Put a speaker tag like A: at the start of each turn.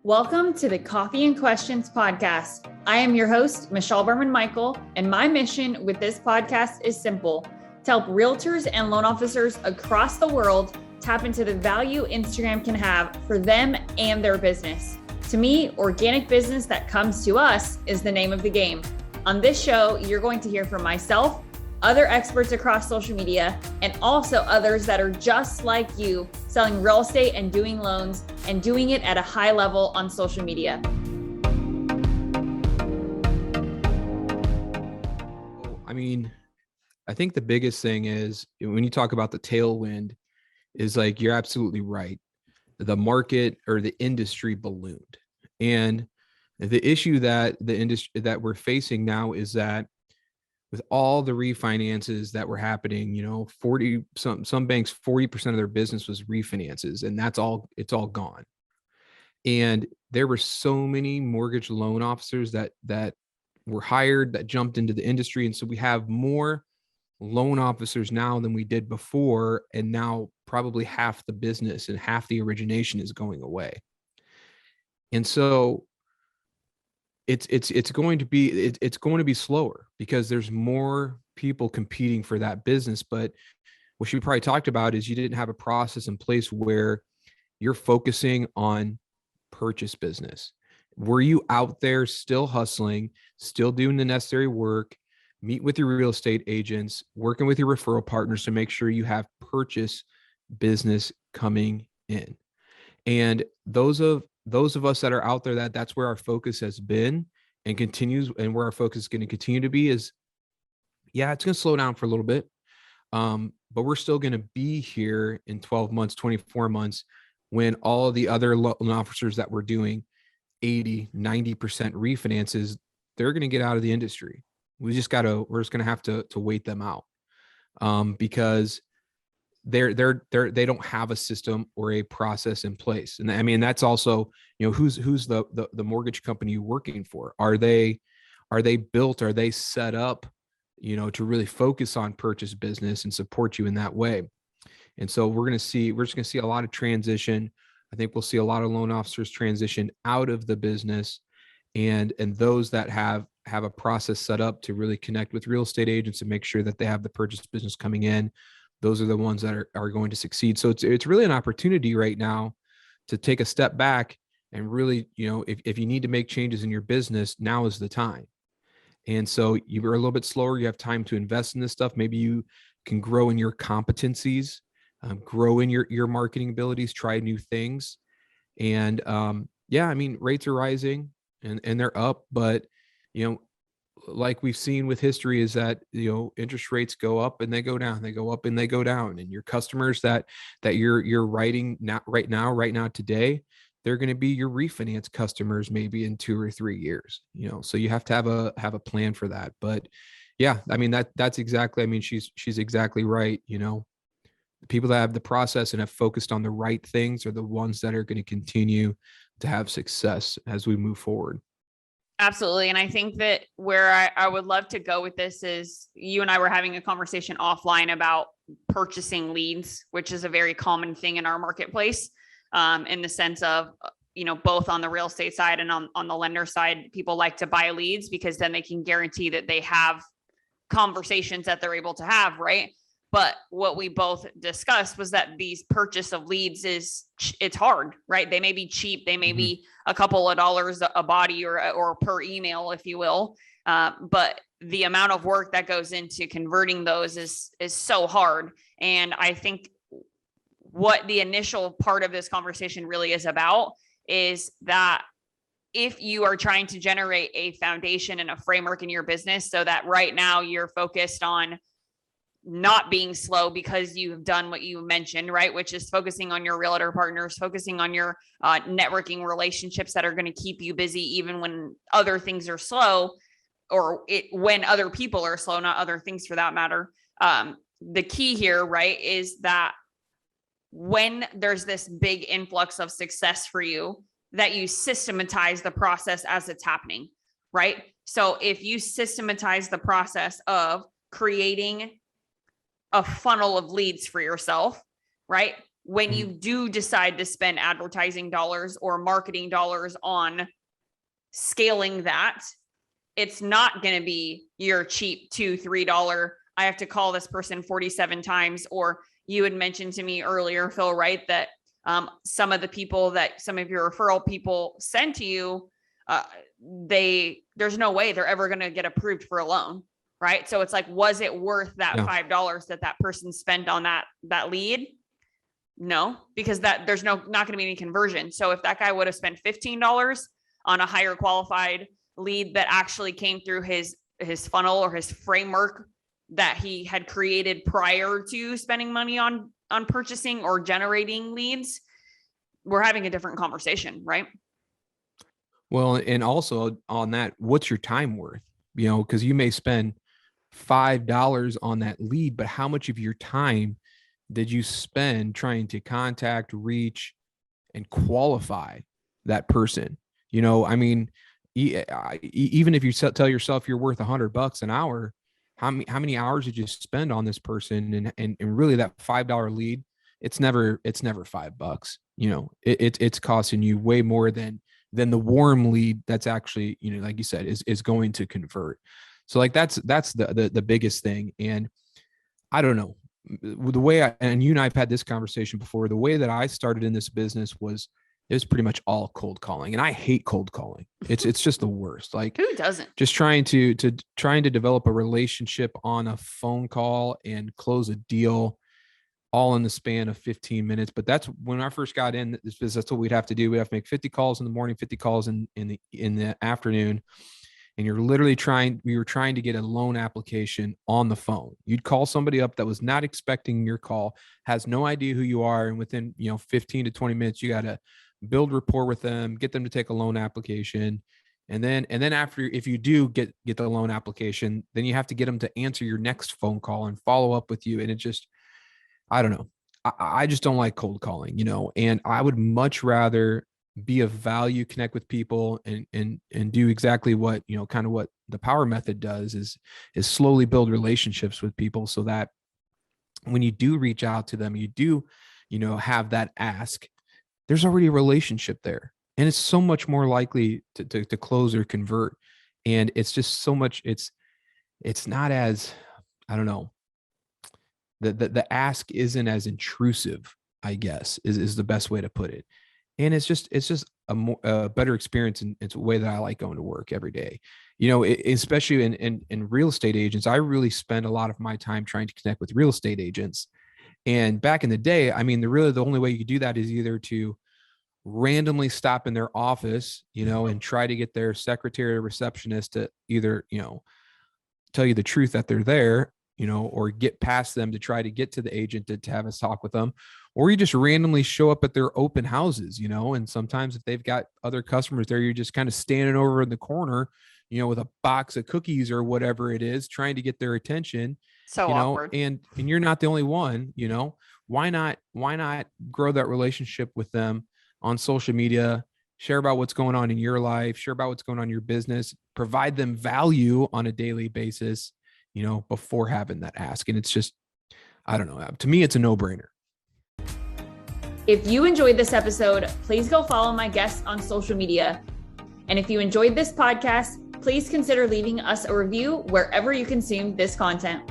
A: Welcome to the Coffee and Questions podcast. I am your host, Mikel, and my mission with this podcast is simple: to help realtors and loan officers across the world tap into the value Instagram can have for them and their business. To me, organic business that comes to us is the name of the game. On this show, you're going to hear from myself, other experts across social media, and also others that are just like you, selling real estate and doing loans and doing it at a high level on social media.
B: I think the biggest thing is when you talk about the tailwind is like, you're absolutely right. The market or the industry ballooned. And the issue that the industry that we're facing now is that with all the refinances that were happening, some banks, 40% of their business was refinances, and it's all gone. And there were so many mortgage loan officers that were hired, that jumped into the industry. And so we have more loan officers now than we did before. And now probably half the business and half the origination is going away. And so it's going to be slower because there's more people competing for that business. But what you probably talked about is you didn't have a process in place where you're focusing on purchase business. Were you out there still hustling, still doing the necessary work, meet with your real estate agents, working with your referral partners to make sure you have purchase business coming in? And those of us that are out there, that's where our focus has been and continues, and where our focus is going to continue to be is, it's going to slow down for a little bit. But we're still going to be here in 12 months, 24 months, when all the other loan officers that were doing 80, 90% refinances, they're going to get out of the industry. We're just going to have to wait them out, because they don't have a system or a process in place. And I mean, that's also, who's the mortgage company you're working for? Are they built? Are they set up, to really focus on purchase business and support you in that way? And so we're just going to see a lot of transition. I think we'll see a lot of loan officers transition out of the business, and those that have a process set up to really connect with real estate agents and make sure that they have the purchase business coming in. Those are the ones that are going to succeed. So it's really an opportunity right now to take a step back and really, if you need to make changes in your business, now is the time. And so you're a little bit slower. You have time to invest in this stuff. Maybe you can grow in your competencies, grow in your marketing abilities, try new things. And rates are rising and they're up, but like we've seen with history is that, interest rates go up and they go down, they go up and they go down. And your customers that you're writing now, right now, today, they're going to be your refinance customers, maybe in 2 or 3 years, so you have to have a plan for that. But that's exactly, she's exactly right. The people that have the process and have focused on the right things are the ones that are going to continue to have success as we move forward.
A: Absolutely. And I think that where I would love to go with this is, you and I were having a conversation offline about purchasing leads, which is a very common thing in our marketplace, in the sense of, both on the real estate side and on the lender side, people like to buy leads because then they can guarantee that they have conversations that they're able to have, right? But what we both discussed was that these purchase of leads it's hard, right? They may be cheap. They may be a couple of dollars a body or per email, if you will. But the amount of work that goes into converting those is so hard. And I think what the initial part of this conversation really is about is that if you are trying to generate a foundation and a framework in your business, so that right now you're focused on not being slow because you've done what you mentioned, right? Which is focusing on your realtor partners, focusing on your networking relationships that are going to keep you busy, even when other things are slow, or when other people are slow, not other things for that matter. The key here, right, is that when there's this big influx of success for you, that you systematize the process as it's happening, right? So if you systematize the process of creating a funnel of leads for yourself, right? when you do decide to spend advertising dollars or marketing dollars on scaling that, it's not going to be your cheap $2-3. I have to call this person 47 times. Or you had mentioned to me earlier, Phil, right, that some of the people that some of your referral people send to you, there's no way they're ever going to get approved for a loan, right? So it's like, was it worth that $5 that person spent on that lead? No, because there's not going to be any conversion. So if that guy would have spent $15 on a higher qualified lead that actually came through his funnel or his framework that he had created prior to spending money on purchasing or generating leads, we're having a different conversation, right?
B: Well, and also on that, what's your time worth? Because you may spend $5 on that lead, but how much of your time did you spend trying to contact, reach, and qualify that person? I mean, even if you tell yourself you're worth $100 an hour, how many hours did you spend on this person? And really that $5 lead, it's never $5. It's costing you way more than the warm lead that's actually, like you said, is going to convert. So like that's the biggest thing. And I don't know, the way and you and I've had this conversation before, the way that I started in this business was pretty much all cold calling. And I hate cold calling. It's just the worst. Like,
A: who doesn't?
B: Just trying to develop a relationship on a phone call and close a deal all in the span of 15 minutes. But that's when I first got in this business, that's what we'd have to do. We have to make 50 calls in the morning, 50 calls in the afternoon. And we were trying to get a loan application on the phone. You'd call somebody up that was not expecting your call, has no idea who you are. And within, 15 to 20 minutes, you got to build rapport with them, get them to take a loan application. And then after, if you do get the loan application, then you have to get them to answer your next phone call and follow up with you. And it just, I don't know. I just don't like cold calling, and I would much rather be of value, connect with people and do exactly what, kind of what the power method does is slowly build relationships with people so that when you do reach out to them, you do, have that ask, there's already a relationship there. And it's so much more likely to close or convert. And it's just so much, it's not as, I don't know, the ask isn't as intrusive, I guess, is the best way to put it. And it's just a better experience. And it's a way that I like going to work every day, especially in real estate agents. I really spend a lot of my time trying to connect with real estate agents. And back in the day, I mean, the only way you could do that is either to randomly stop in their office, and try to get their secretary or receptionist to either, tell you the truth that they're there, or get past them to try to get to the agent to have us talk with them, or you just randomly show up at their open houses, and sometimes if they've got other customers there, you're just kind of standing over in the corner, with a box of cookies or whatever it is, trying to get their attention.
A: So awkward.
B: And you're not the only one, why not grow that relationship with them on social media, share about what's going on in your life, share about what's going on in your business, provide them value on a daily basis, before having that ask. And it's just, I don't know, to me, it's a no-brainer.
A: If you enjoyed this episode, please go follow my guests on social media. And if you enjoyed this podcast, please consider leaving us a review wherever you consume this content.